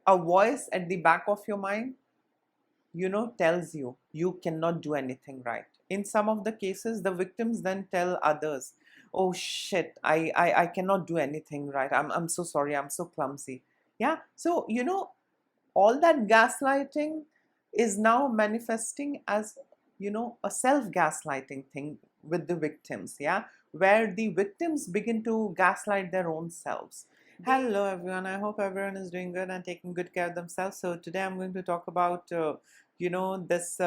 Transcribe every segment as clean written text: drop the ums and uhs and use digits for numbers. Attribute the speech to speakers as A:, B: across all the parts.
A: a voice at the back of your mind, tells you cannot do anything right. In some of the cases, the victims then tell others, oh shit, I cannot do anything right. I'm so sorry, I'm so clumsy. Yeah. So, all that gaslighting is now manifesting as, a self-gaslighting thing with the victims. Yeah. Where the victims begin to gaslight their own selves. Hello, everyone. I hope everyone is doing good and taking good care of themselves. So today I'm going to talk about, this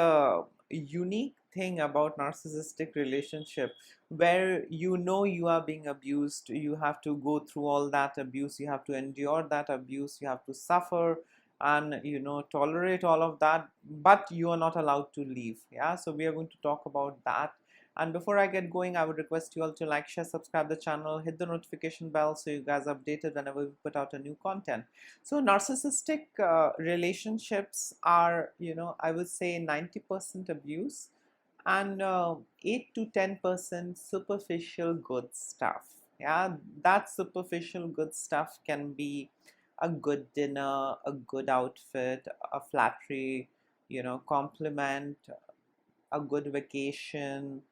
A: unique thing about narcissistic relationship, where you are being abused. You have to go through all that abuse. You have to endure that abuse. You have to suffer and tolerate all of that, but you are not allowed to leave. Yeah. So we are going to talk about that. And before I get going, I would request you all to like, share, subscribe the channel, hit the notification bell so you guys are updated whenever we put out a new content. So narcissistic relationships are, I would say 90% abuse and 8 to 10% superficial good stuff. Yeah, that superficial good stuff can be a good dinner, a good outfit, a flattery, compliment, a good vacation,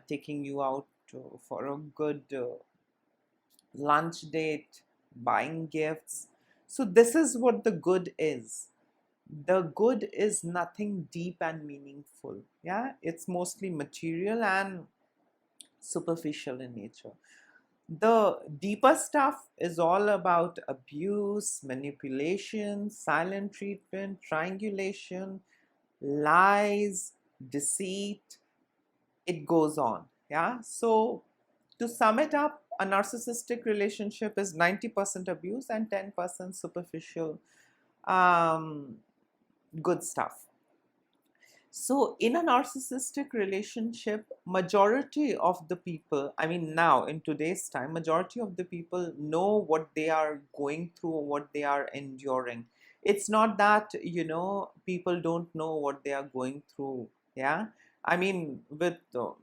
A: taking you out for a good lunch date, buying gifts. So, this is what the good is. The good is nothing deep and meaningful. Yeah, it's mostly material and superficial in nature. The deeper stuff is all about abuse, manipulation, silent treatment, triangulation, lies, deceit. It goes on. Yeah. So, to sum it up, a narcissistic relationship is 90% abuse and 10% superficial um, good stuff. So, in a narcissistic relationship, majority of the people, I mean, now in today's time, majority of the people know what they are going through, what they are enduring. It's not that, people don't know what they are going through. Yeah. I mean, with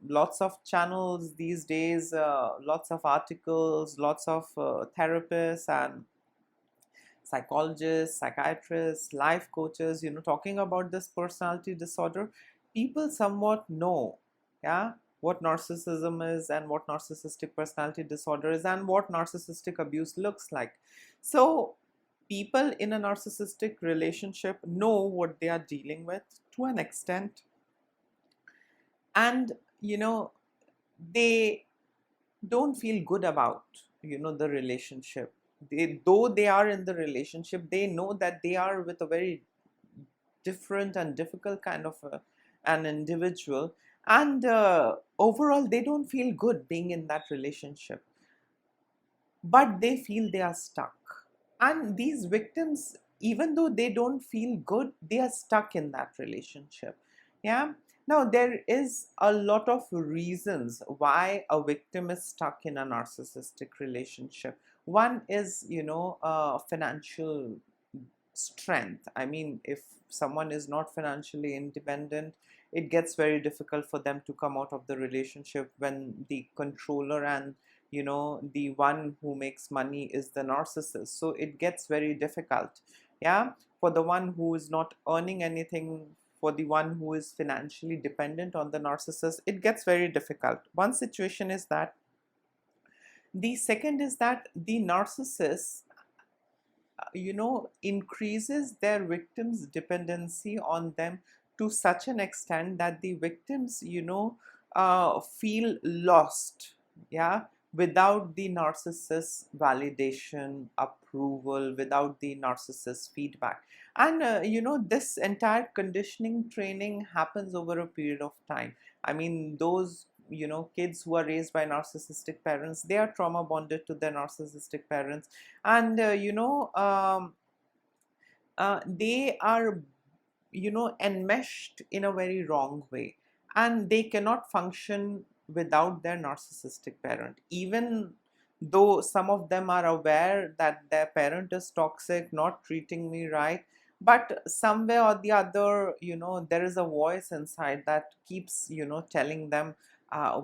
A: lots of channels these days, lots of articles, lots of therapists and psychologists, psychiatrists, life coaches, talking about this personality disorder, people somewhat know, yeah, what narcissism is and what narcissistic personality disorder is and what narcissistic abuse looks like. So, people in a narcissistic relationship know what they are dealing with to an extent, and they don't feel good about the relationship. Though they are in the relationship, they know that they are with a very different and difficult kind of an individual, and overall they don't feel good being in that relationship, but they feel they are stuck. And these victims, even though they don't feel good, they are stuck in that relationship. Yeah. Now, there is a lot of reasons why a victim is stuck in a narcissistic relationship. One is, financial strength. I mean, if someone is not financially independent, it gets very difficult for them to come out of the relationship when the controller and the one who makes money is the narcissist. So it gets very difficult. Yeah. For the one who is not earning anything, for the one who is financially dependent on the narcissist, it gets very difficult. One situation is that. The second is that the narcissist increases their victims' dependency on them to such an extent that the victims, feel lost, yeah, without the narcissist's validation, approval, without the narcissist's feedback. And, this entire conditioning training happens over a period of time. I mean, those kids who are raised by narcissistic parents, they are trauma bonded to their narcissistic parents, and they are enmeshed in a very wrong way, and they cannot function without their narcissistic parent, even though some of them are aware that their parent is toxic, not treating me right. But somewhere or the other, there is a voice inside that keeps telling them,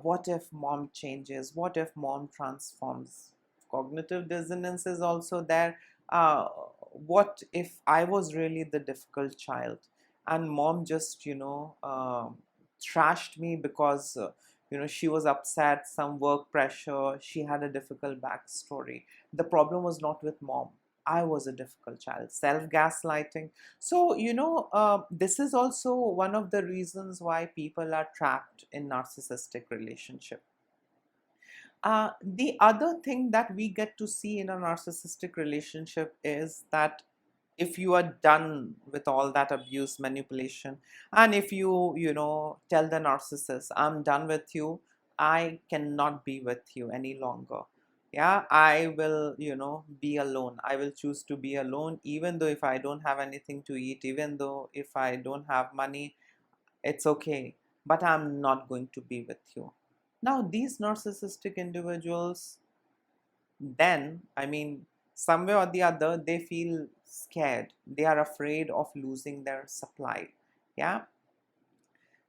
A: what if mom changes, what if mom transforms. Cognitive dissonance is also there. what if I was really the difficult child and mom just, trashed me because, she was upset, some work pressure, she had a difficult backstory. The problem was not with mom. I was a difficult child, self gaslighting. So, this is also one of the reasons why people are trapped in narcissistic relationship. The other thing that we get to see in a narcissistic relationship is that if you are done with all that abuse, manipulation, and if you tell the narcissist, I'm done with you, I cannot be with you any longer. Yeah, I will, be alone. I will choose to be alone, even though if I don't have anything to eat, even though if I don't have money, it's okay, but I'm not going to be with you. Now, these narcissistic individuals, then, I mean, somewhere or the other, they feel scared. They are afraid of losing their supply. Yeah.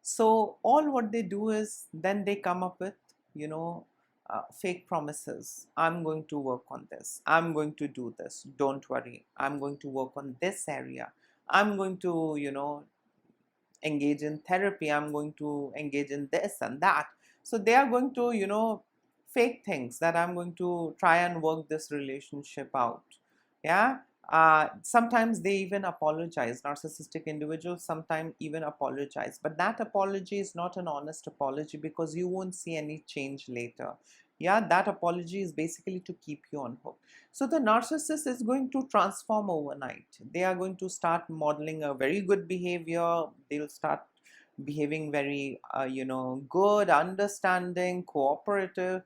A: So, all what they do is then they come up with, fake promises. I'm going to work on this. I'm going to do this. Don't worry. I'm going to work on this area. I'm going to, engage in therapy. I'm going to engage in this and that. So they are going to, fake things that I'm going to try and work this relationship out. Yeah. Sometimes they even apologize. Narcissistic individuals sometimes even apologize, but that apology is not an honest apology, because you won't see any change later. Yeah, that apology is basically to keep you on hook. So the narcissist is going to transform overnight. They are going to start modeling a very good behavior. They'll start behaving very, good, understanding, cooperative,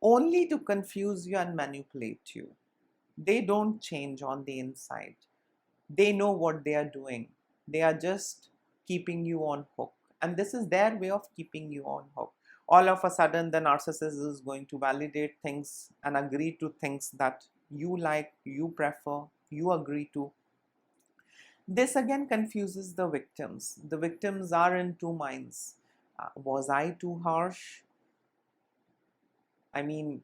A: only to confuse you and manipulate you. They don't change on the inside. They know what they are doing. They are just keeping you on hook. And this is their way of keeping you on hook. All of a sudden, the narcissist is going to validate things and agree to things that you like, you prefer, you agree to. This again confuses the victims. The victims are in two minds. Was I too harsh? I mean,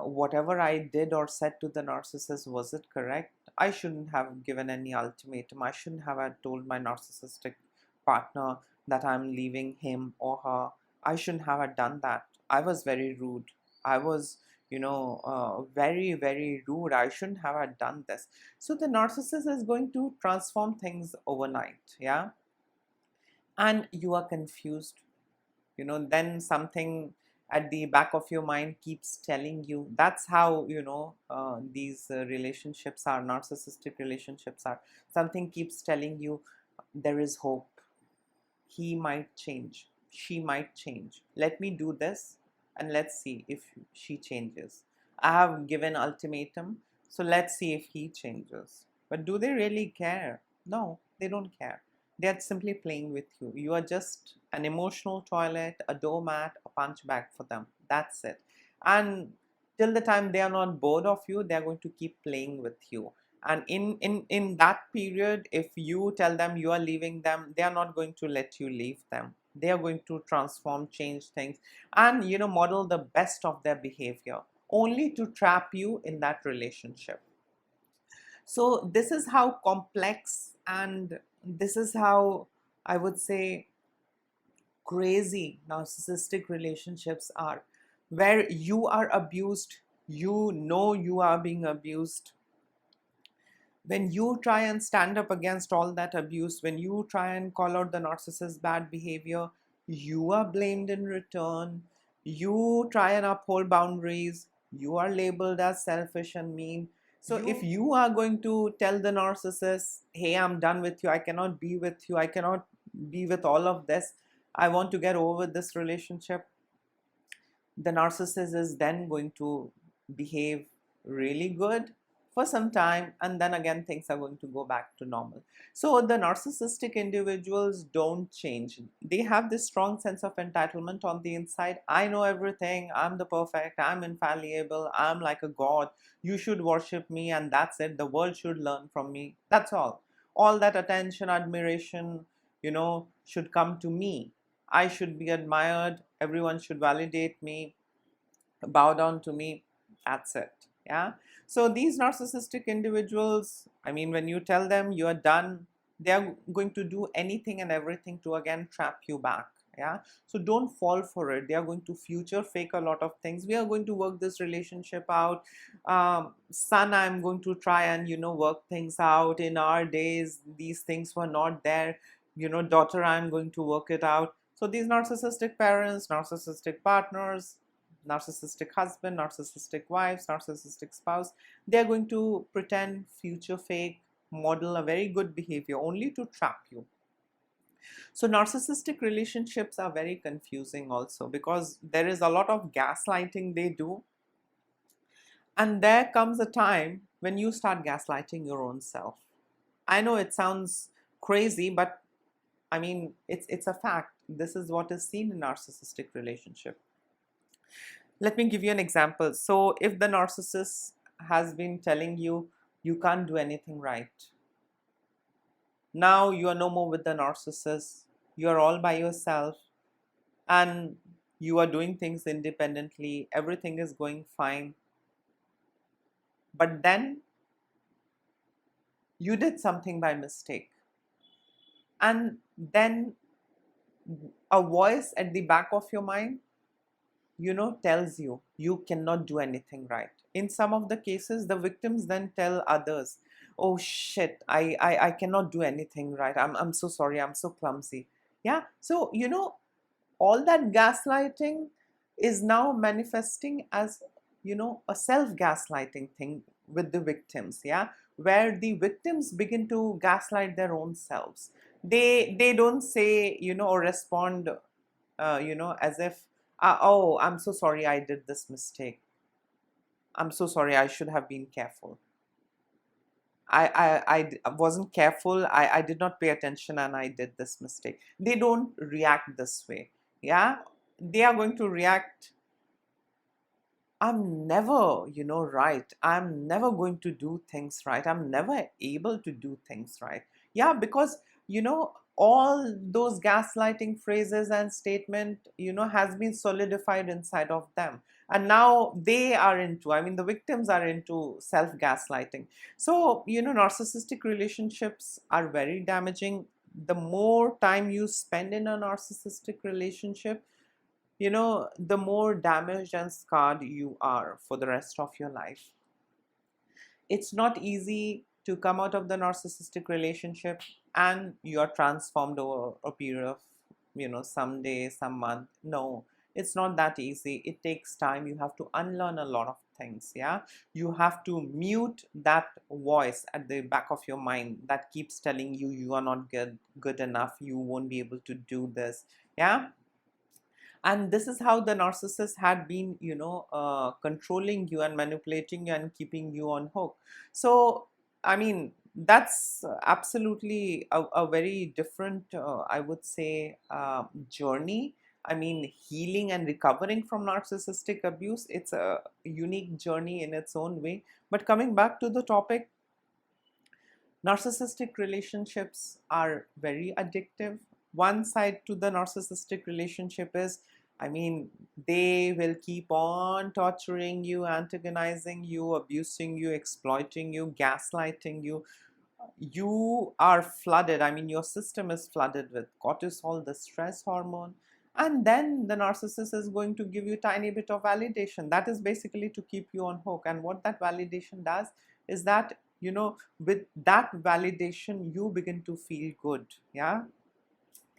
A: whatever I did or said to the narcissist, was it correct? I shouldn't have given any ultimatum. I shouldn't have told my narcissistic partner that I'm leaving him or her. I shouldn't have done that. I was very rude. I was, very, very rude. I shouldn't have done this. So the narcissist is going to transform things overnight. Yeah. And you are confused. Then something at the back of your mind keeps telling you. That's how these relationships are, narcissistic relationships are. Something keeps telling you there is hope. He might change, she might change. Let me do this and let's see if she changes. I have given ultimatum, so let's see if he changes. But do they really care? No, they don't care. They are simply playing with you. You are just an emotional toilet, a doormat, a punch bag for them. That's it. And till the time they are not bored of you, they are going to keep playing with you. And in that period, if you tell them you are leaving them, they are not going to let you leave them. They are going to transform, change things, and model the best of their behavior, only to trap you in that relationship. So this is how complex, and this is how, I would say, crazy narcissistic relationships are, where you are abused, you are being abused. When you try and stand up against all that abuse, when you try and call out the narcissist's bad behavior, you are blamed in return. You try and uphold boundaries, you are labeled as selfish and mean. So if you are going to tell the narcissist, hey, I'm done with you, I cannot be with you, I cannot be with all of this, I want to get over this relationship, the narcissist is then going to behave really good for some time, and then again things are going to go back to normal. So the narcissistic individuals don't change. They have this strong sense of entitlement on the inside. I know everything, I'm the perfect, I'm infallible, I'm like a god, you should worship me, and that's it, the world should learn from me. That's all that attention, admiration, should come to me. I should be admired, everyone should validate me, bow down to me. That's it. Yeah. So these narcissistic individuals, I mean, when you tell them you are done, they are going to do anything and everything to again trap you back. Yeah. So don't fall for it. They are going to future fake a lot of things. We are going to work this relationship out. Son, I'm going to try and, work things out. In our days, these things were not there. Daughter, I'm going to work it out. So these narcissistic parents, narcissistic partners, narcissistic husband, narcissistic wives, narcissistic spouse, they are going to pretend, future fake, model a very good behavior only to trap you. So narcissistic relationships are very confusing also, because there is a lot of gaslighting they do. And there comes a time when you start gaslighting your own self. I know it sounds crazy, but I mean, it's a fact. This is what is seen in narcissistic relationship. Let me give you an example. So if the narcissist has been telling you you can't do anything right, now you are no more with the narcissist, you are all by yourself, and you are doing things independently, everything is going fine, but then you did something by mistake, and then a voice at the back of your mind, tells you you cannot do anything right. In some of the cases, the victims then tell others, oh shit, I cannot do anything right. I'm so sorry, I'm so clumsy. Yeah. So, all that gaslighting is now manifesting as, a self-gaslighting thing with the victims. Yeah. Where the victims begin to gaslight their own selves. They don't say, or respond, as if, oh, I'm so sorry I did this mistake. I'm so sorry, I should have been careful. I wasn't careful. I did not pay attention and I did this mistake. They don't react this way. Yeah. They are going to react, I'm never, right. I'm never going to do things right. I'm never able to do things right. Yeah, because, all those gaslighting phrases and statement, has been solidified inside of them. And now they are into, I mean, the victims are into self-gaslighting. So, narcissistic relationships are very damaging. The more time you spend in a narcissistic relationship, the more damaged and scarred you are for the rest of your life. It's not easy to come out of the narcissistic relationship and you're transformed over a period of, some day, some month. No, it's not that easy. It takes time. You have to unlearn a lot of things. Yeah. You have to mute that voice at the back of your mind that keeps telling you you are not good enough. You won't be able to do this. Yeah. And this is how the narcissist had been, controlling you and manipulating you and keeping you on hook. So I mean, that's absolutely a very different, I would say, journey. I mean, healing and recovering from narcissistic abuse, it's a unique journey in its own way. But coming back to the topic, narcissistic relationships are very addictive. One side to the narcissistic relationship is, I mean, they will keep on torturing you, antagonizing you, abusing you, exploiting you, gaslighting you. You are flooded. I mean, your system is flooded with cortisol, the stress hormone. And then the narcissist is going to give you a tiny bit of validation. That is basically to keep you on hook. And what that validation does is that, with that validation, you begin to feel good. Yeah.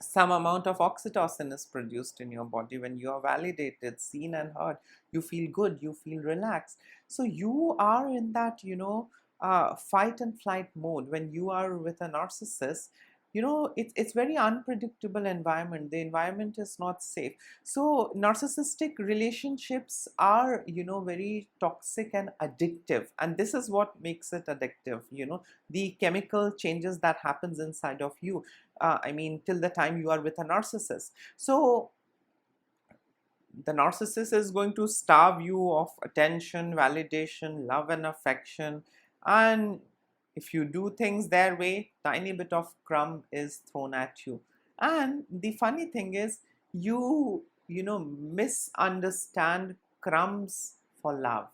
A: Some amount of oxytocin is produced in your body when you are validated, seen, and heard. You feel good, you feel relaxed. So you are in that, fight and flight mode when you are with a narcissist. It's very unpredictable environment. The environment is not safe. So narcissistic relationships are, very toxic and addictive, and this is what makes it addictive. The chemical changes that happens inside of you, I mean, till the time you are with a narcissist. So the narcissist is going to starve you of attention, validation, love, and affection. And if you do things their way, tiny bit of crumb is thrown at you. And the funny thing is, you misunderstand crumbs for love.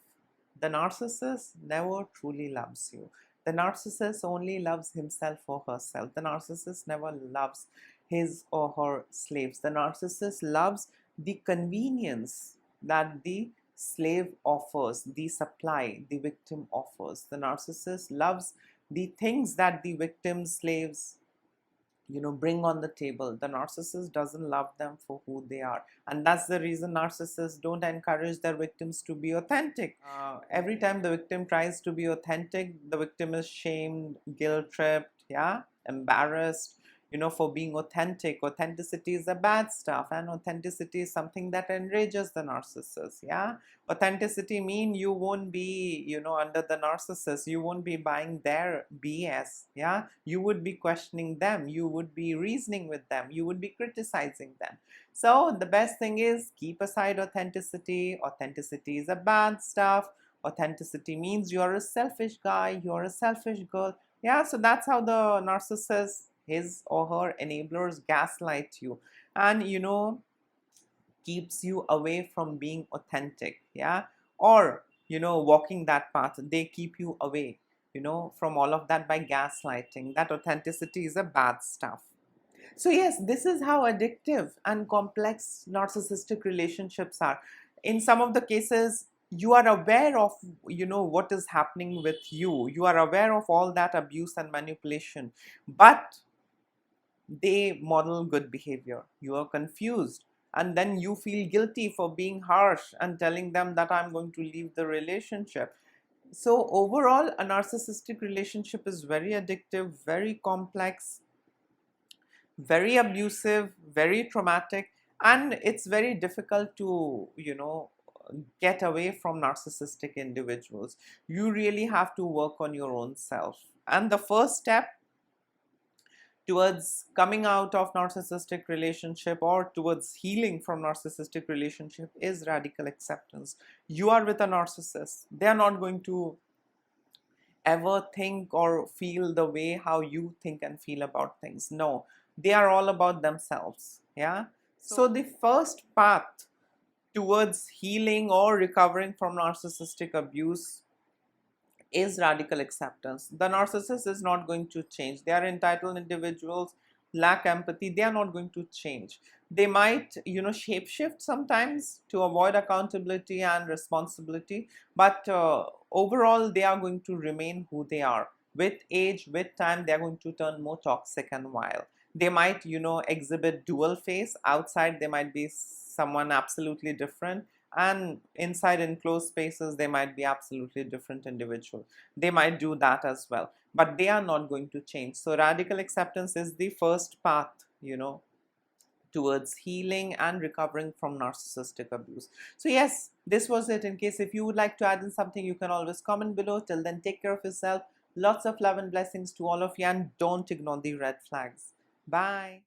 A: The narcissist never truly loves you. The narcissist only loves himself or herself. The narcissist never loves his or her slaves. The narcissist loves the convenience that the slave offers, the supply the victim offers. The narcissist loves the things that the victim slaves bring on the table. The narcissist doesn't love them for who they are, and that's the reason narcissists don't encourage their victims to be authentic. Every time the victim tries to be authentic, the victim is shamed, guilt tripped, yeah, embarrassed, for being authentic. Authenticity is the bad stuff, and authenticity is something that enrages the narcissist. Yeah, authenticity mean you won't be, under the narcissist, you won't be buying their BS. Yeah, you would be questioning them, you would be reasoning with them, you would be criticizing them. So the best thing is keep aside authenticity. Authenticity is a bad stuff. Authenticity means you're a selfish guy, you're a selfish girl. Yeah, so that's how the narcissist, his or her enablers, gaslight you, and keeps you away from being authentic. Yeah, or walking that path. They keep you away from all of that by gaslighting. That authenticity is a bad stuff. So yes, this is how addictive and complex narcissistic relationships are. In some of the cases, you are aware of what is happening with you. You are aware of all that abuse and manipulation, but they model good behavior. You are confused, and then you feel guilty for being harsh and telling them that I'm going to leave the relationship. So overall, a narcissistic relationship is very addictive, very complex, very abusive, very traumatic, and it's very difficult to get away from narcissistic individuals. You really have to work on your own self, and the first step towards coming out of narcissistic relationship or towards healing from narcissistic relationship is radical acceptance. You are with a narcissist. They are not going to ever think or feel the way how you think and feel about things. No, they are all about themselves. Yeah. So the first path towards healing or recovering from narcissistic abuse is radical acceptance. The narcissist is not going to change. They are entitled individuals, lack empathy. They are not going to change. They might, shapeshift sometimes to avoid accountability and responsibility, but overall, they are going to remain who they are. With age, with time, they are going to turn more toxic and wild. They might, exhibit dual face. Outside, they might be someone absolutely different, and inside enclosed spaces they might be absolutely different individual. They might do that as well, but they are not going to change. So radical acceptance is the first path towards healing and recovering from narcissistic abuse. So yes, this was it. In case if you would like to add in something, you can always comment below. Till then, take care of yourself. Lots of love and blessings to all of you, and don't ignore the red flags. Bye.